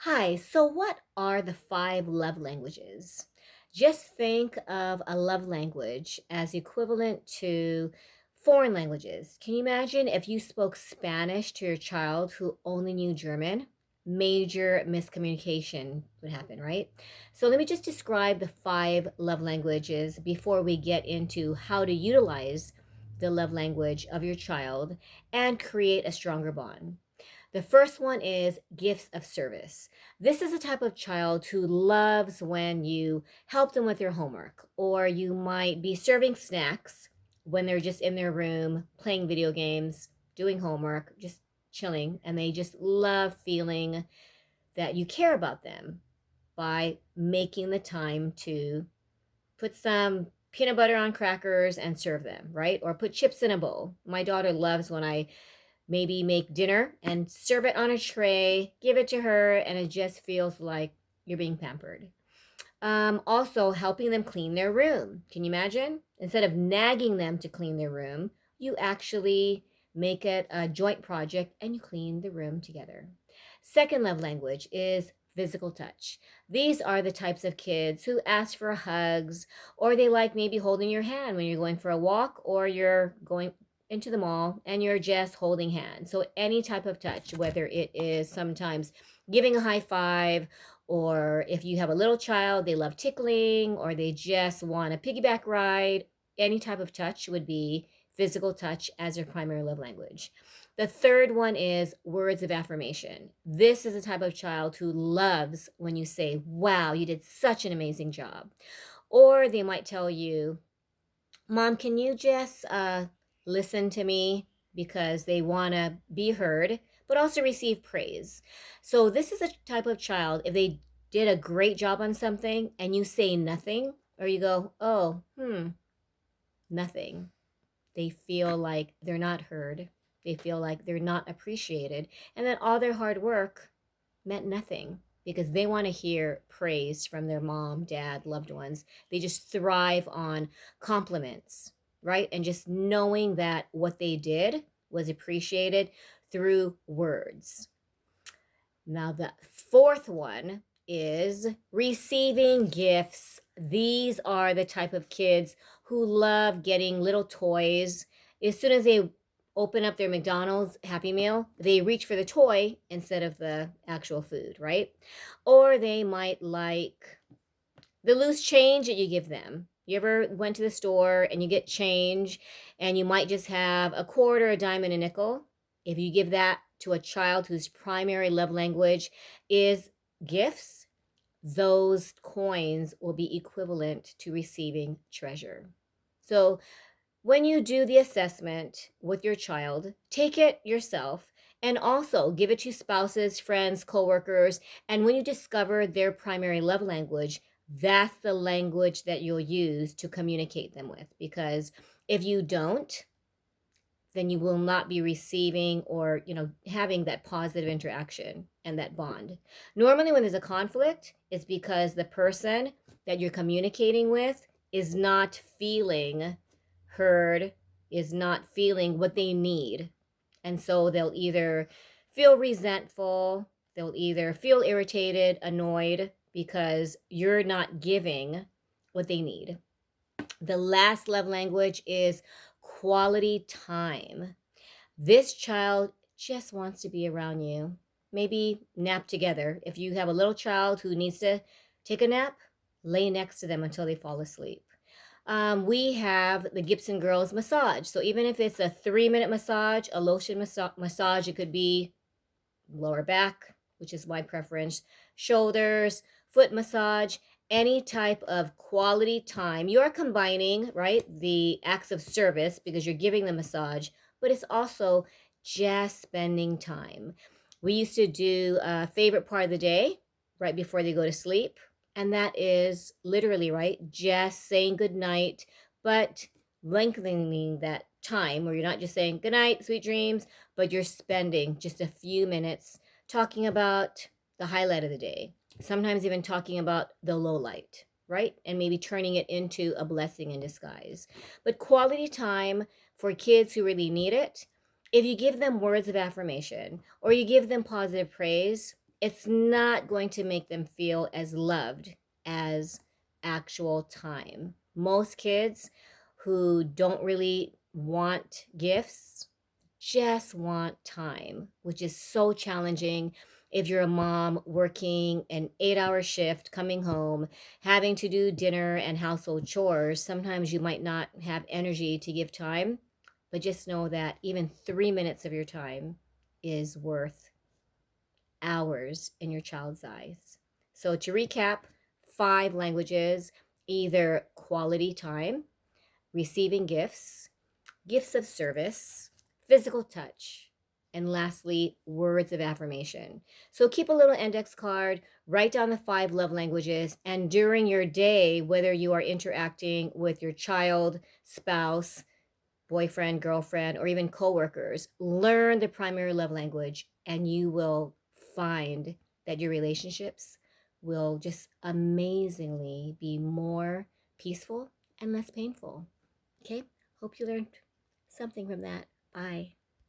Hi, so what are the five love languages? Just think of a love language as equivalent to foreign languages. Can you imagine if you spoke Spanish to your child who only knew German? Major miscommunication would happen, right? So let me just describe the five love languages before we get into how to utilize the love language of your child and create a stronger bond. The first one is gifts of service. This is a type of child who loves when you help them with their homework, or you might be serving snacks when they're just in their room playing video games, doing homework, just chilling, and they just love feeling that you care about them by making the time to put some peanut butter on crackers and serve them, right? Or put chips in a bowl. My daughter loves when I maybe make dinner and serve it on a tray, give it to her, and it just feels like you're being pampered. Also, helping them clean their room. Can you imagine? Instead of nagging them to clean their room, you actually make it a joint project and you clean the room together. Second love language is physical touch. These are the types of kids who ask for hugs, or they like maybe holding your hand when you're going for a walk or you're going into the mall and you're just holding hands. So any type of touch, whether it is sometimes giving a high five, or if you have a little child, they love tickling, or they just want a piggyback ride, any type of touch would be physical touch as their primary love language. The third one is words of affirmation. This is a type of child who loves when you say, wow, you did such an amazing job. Or they might tell you, Mom, can you just listen to me? Because they want to be heard, but also receive praise. So, this is a type of child, if they did a great job on something and you say nothing, or you go, oh, nothing, they feel like they're not heard. They feel like they're not appreciated, and that all their hard work meant nothing because they want to hear praise from their mom, dad, loved ones. They just thrive on compliments, right? And just knowing that what they did was appreciated through words. Now, the fourth one is receiving gifts. These are the type of kids who love getting little toys. As soon as they open up their McDonald's Happy Meal, they reach for the toy instead of the actual food, right? Or they might like the loose change that you give them. You ever went to the store and you get change and you might just have a quarter, a dime, and a nickel? If you give that to a child whose primary love language is gifts, those coins will be equivalent to receiving treasure. So when you do the assessment with your child, take it yourself and also give it to spouses, friends, coworkers. And when you discover their primary love language, that's the language that you'll use to communicate them with. Because if you don't, then you will not be receiving or having that positive interaction and that bond. Normally when there's a conflict, it's because the person that you're communicating with is not feeling heard, is not feeling what they need. And so they'll either feel resentful, they'll either feel irritated, annoyed because you're not giving what they need. The last love language is quality time. This child just wants to be around you. Maybe nap together. If you have a little child who needs to take a nap, lay next to them until they fall asleep. We have the Gibson Girls massage. So even if it's a 3-minute massage, a lotion massage, it could be lower back, which is my preference, shoulders, foot massage, any type of quality time. You're combining, right, the acts of service because you're giving the massage, but it's also just spending time. We used to do a favorite part of the day right before they go to sleep, and that is literally, right, just saying good night, but lengthening that time where you're not just saying good night, sweet dreams, but you're spending just a few minutes talking about the highlight of the day, sometimes even talking about the low light, right? And maybe turning it into a blessing in disguise. But quality time for kids who really need it, if you give them words of affirmation or you give them positive praise, it's not going to make them feel as loved as actual time. Most kids who don't really want gifts just want time, which is so challenging if you're a mom working an 8-hour shift, coming home, having to do dinner and household chores. Sometimes you might not have energy to give time, but just know that even 3 minutes of your time is worth hours in your child's eyes. So, to recap, 5 languages: either quality time, receiving gifts, gifts of service, physical touch, and lastly, words of affirmation. So keep a little index card, write down the 5 love languages, and during your day, whether you are interacting with your child, spouse, boyfriend, girlfriend, or even coworkers, learn the primary love language, and you will find that your relationships will just amazingly be more peaceful and less painful. Okay? Hope you learned something from that. Bye.